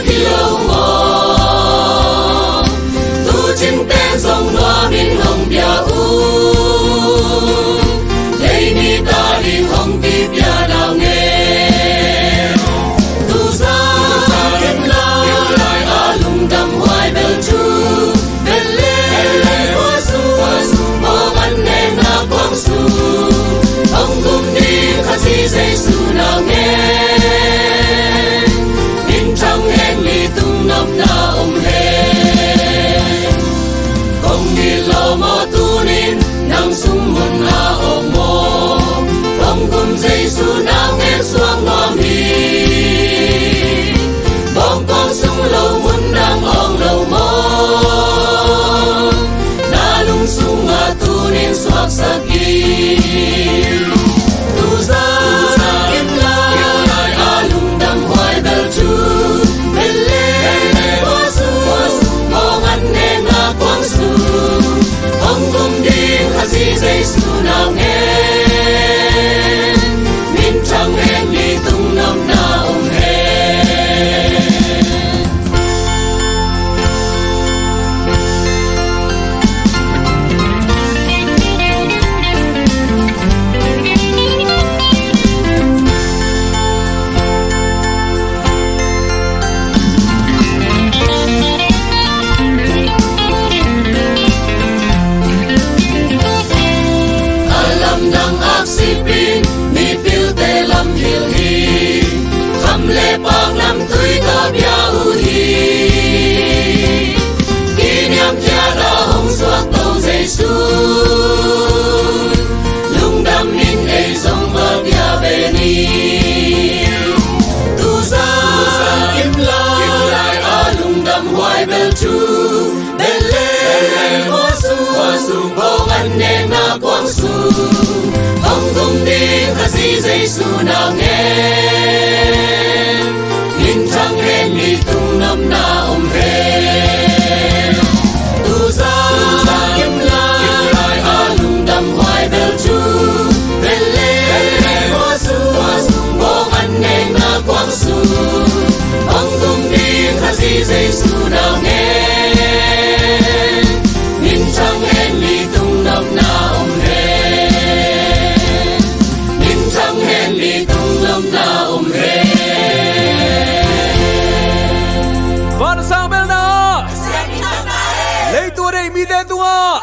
khi lâu mò tu chính tên dòng loa bên hồng bia u đây mi ta đi hồng ti bia đào nghe tu ra kiếm lại a lùng đầm hoài bel chu bel lê hoa su mong anh nên na quang su ông cùng đi khát gì dây su nào nghe bên trong hẹn lì tung nằm na ôm hè công đi lo mò tu nín nang sung mun a ôm mò ông cùng dây su nào nghe xoang ngoa mi bóng con sung lâu mun đang ong lâu mò na lung sung a tu nín xoak sa ki tu ra kiếm lại a lung đam hoài bel chu bel lê hoa su mong anh nên na quang su ông cùng đi khát gì dây su nào nghe min trăng hẹn lì tung nằm na ôm hè alam nang aksipin mi piu te lam hil hi kham le pak lam tui ta bia u hi kiniam kia ra hong suak tau Giêsu lung đam min ei zong ba bia be ni tu ra kiếm lại a lung đam hoài bel chu bel lê hoa su bong anh nên na quang su ông cùng đi khát gì Giêsu nào nghe nhìn trăng hẹn lì tung nằm na ôm về tu ra kiếm lại a lung đam hoài bel chu bel lê hoa su bong anh nên na quang su ông cùng đi khát gì Giêsu nào nghe nhìn trăng hẹn lì tung nằm na ôm về nhìn trăng hẹn lì tung nằm na ôm về Vâng sao bên nào lấy tua đây mi đen tua